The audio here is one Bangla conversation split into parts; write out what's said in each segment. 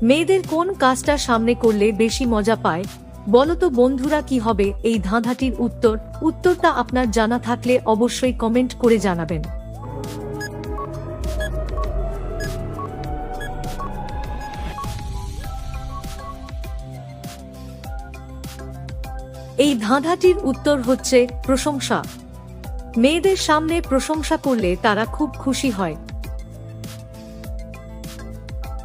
মেয়েদের কোন কাজটা সামনে করলে বেশি মজা পায় বলো তো বন্ধুরা? কি হবে এই ধাঁধাটির উত্তর? উত্তরটা আপনার জানা থাকলে অবশ্যই কমেন্ট করে জানাবেন। এই ধাঁধাটির উত্তর হচ্ছে প্রশংসা। মেয়েদের সামনে প্রশংসা করলে তারা খুব খুশি হয়।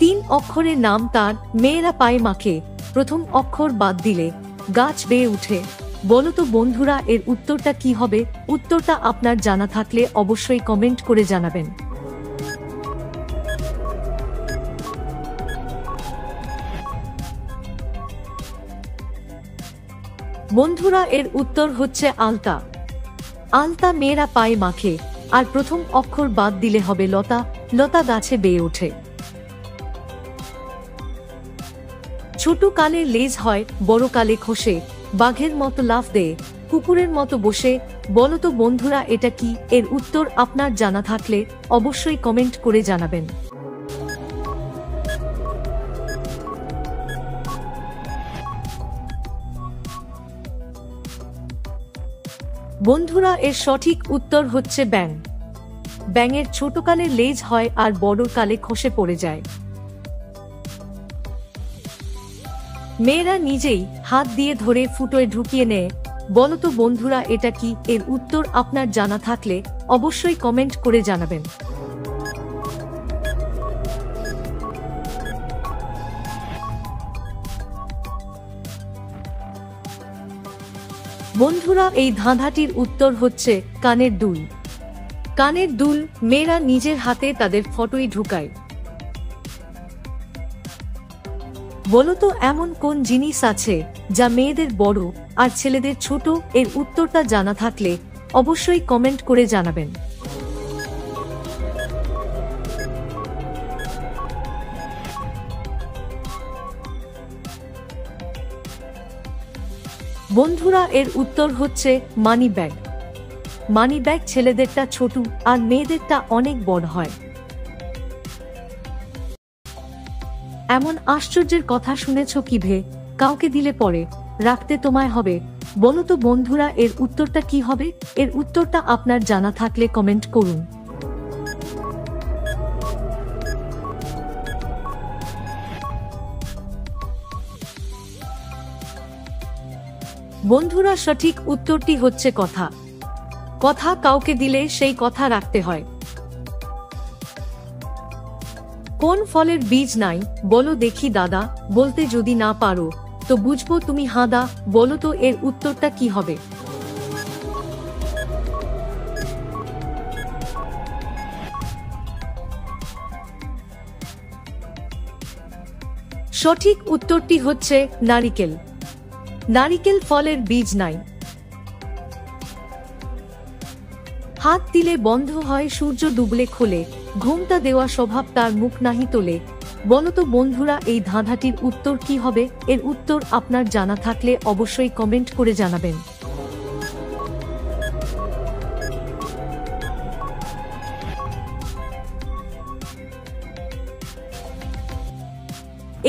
3 অক্ষরের নাম তার, মেয়েরা পায়ে মাখে, প্রথম অক্ষর বাদ দিলে গাছ বেয়ে উঠে। বলো তো বন্ধুরা এর উত্তরটা কি হবে? উত্তরটা আপনার জানা থাকলে অবশ্যই কমেন্ট করে জানাবেন। বন্ধুরা এর উত্তর হচ্ছে আলতা। আলতা মেয়েরা পায়ে মাখে, আর প্রথম অক্ষর বাদ দিলে হবে লতা। লতা গাছে বেয়ে ওঠে। ছোট কালে লেজ হয়, বড় কালে খসে, বাঘের মতো লাফ দেয়, কুকুরের মতো বসে। বলো তো বন্ধুরা এটা কি? এর উত্তর আপনার জানা থাকলে অবশ্যই কমেন্ট করে জানাবেন। বন্ধুরা এর সঠিক উত্তর হচ্ছে ব্যাঙ। ব্যাঙের ছোট কালে লেজ হয় আর বড় কালে খসে পড়ে যায়। মেয়েরা নিজেই হাত দিয়ে ধরে ফুটোয় ঢুকিয়ে নেয়। বলো তো বন্ধুরা এটা কি? এর উত্তর আপনার জানা থাকলে অবশ্যই কমেন্ট করে জানাবেন। বন্ধুরা এই ধাঁধাটির উত্তর হচ্ছে কানের দুল। কানের দুল মেয়েরা নিজের হাতে তাদের ফটোই ঢুকায়। বলো তো এমন কোন জিনিস আছে যা মেয়েদের বড় আর ছেলেদের ছোট? এর উত্তরটা জানা থাকলে অবশ্যই কমেন্ট করে জানাবেন। বন্ধুরা এর উত্তর হচ্ছে মানি ব্যাগ। মানি ব্যাগ ছেলেদেরটা ছোট আর মেয়েদেরটা অনেক বড় হয়। এমন আশ্চর্যের কথা শুনেছ কি ভে? কাউকে দিলে পরে রাখতে তোমায় হবে। বলো তো বন্ধুরা এর উত্তরটা কি হবে? এর উত্তরটা আপনার জানা থাকলে কমেন্ট করুন। বন্ধুরা সঠিক উত্তরটি হচ্ছে কথা। কথা কাউকে দিলে সেই কথা রাখতে হয়। কোন ফলের বীজ নাই বলো দেখি দাদা? বলতে যদি না পারো তো বুঝবো তুমি হাঁদা। বলো তো এর উত্তরটা কি হবে? সঠিক উত্তরটি হচ্ছে নারিকেল। নারিকেল ফলের বীজ নাই। হাত দিলে বন্ধ হয়, সূর্য ডুবলে খোলে, ঘুমটা দেওয়া স্বভাব তার মুখ নাহি তোলে। বলো তো বন্ধুরা এই ধাঁধাটির উত্তর কি হবে? এর উত্তর আপনার জানা থাকলে অবশ্যই কমেন্ট করে জানাবেন।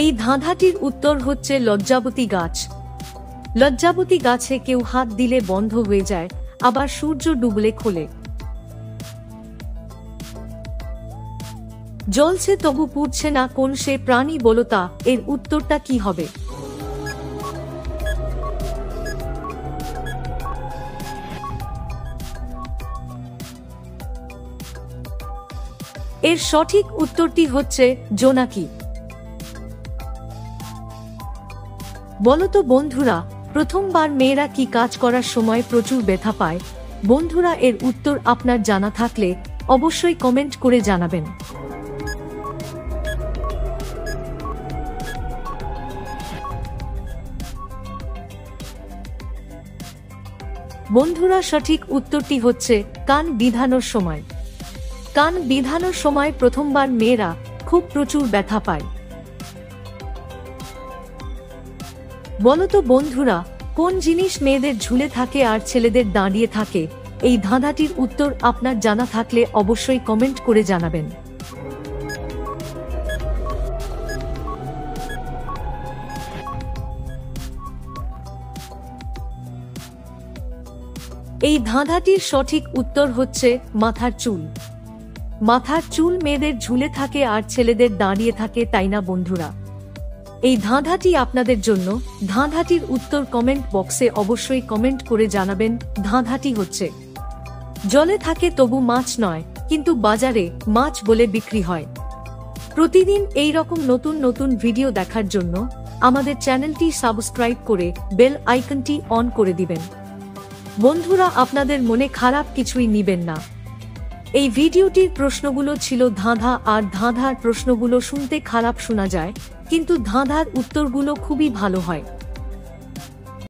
এই ধাঁধাটির উত্তর হচ্ছে লজ্জাবতী গাছ। লজ্জাবতী গাছে কেউ হাত দিলে বন্ধ হয়ে যায়, আবার সূর্য ডুবলে খোলে। জ্বলছে তবু পুড়ছে না, কোন সে প্রাণী বলো তা? এর উত্তরটা কি হবে? এর সঠিক উত্তরটি হচ্ছে জোনাকি। বলো তো বন্ধুরা প্রথমবার মেয়েরা কি কাজ করার সময় প্রচুর ব্যথা পায়? বন্ধুরা এর উত্তর আপনার জানা থাকলে অবশ্যই কমেন্ট করে জানাবেন। বন্ধুরা সঠিক উত্তরটি হচ্ছে কান বিঁধানোর সময়। কান বিঁধানোর সময় প্রথমবার মেয়েরা খুব প্রচুর ব্যথা পায়। বলো তো বন্ধুরা কোন জিনিস মেয়েদের ঝুলে থাকে আর ছেলেদের দাঁড়িয়ে থাকে? এই ধাঁধাটির উত্তর আপনার জানা থাকলে অবশ্যই কমেন্ট করে জানাবেন। এই ধাঁধাটির সঠিক উত্তর হচ্ছে মাথার চুল। মাথার চুল মেয়েদের ঝুলে থাকে আর ছেলেদের দাঁড়িয়ে থাকে, তাই না বন্ধুরা? এই ধাঁধাটি আপনাদের জন্য। ধাঁধাটির উত্তর কমেন্ট বক্সে অবশ্যই কমেন্ট করে জানাবেন। ধাঁধাটি হচ্ছে, জলে থাকে তবু মাছ নয়, কিন্তু বাজারে মাছ বলে বিক্রি হয়। প্রতিদিন এই রকম নতুন নতুন ভিডিও দেখার জন্য আমাদের চ্যানেলটি সাবস্ক্রাইব করে বেল আইকনটি অন করে দিবেন। বন্ধুরা, আপনাদের মনে খারাপ কিছুই নিবেন না। এই ভিডিওটির প্রশ্নগুলো ছিল ধাঁধা, আর ধাঁধার প্রশ্নগুলো শুনতে খারাপ শোনা যায়, কিন্তু ধাঁধার উত্তরগুলো খুবই ভালো হয়।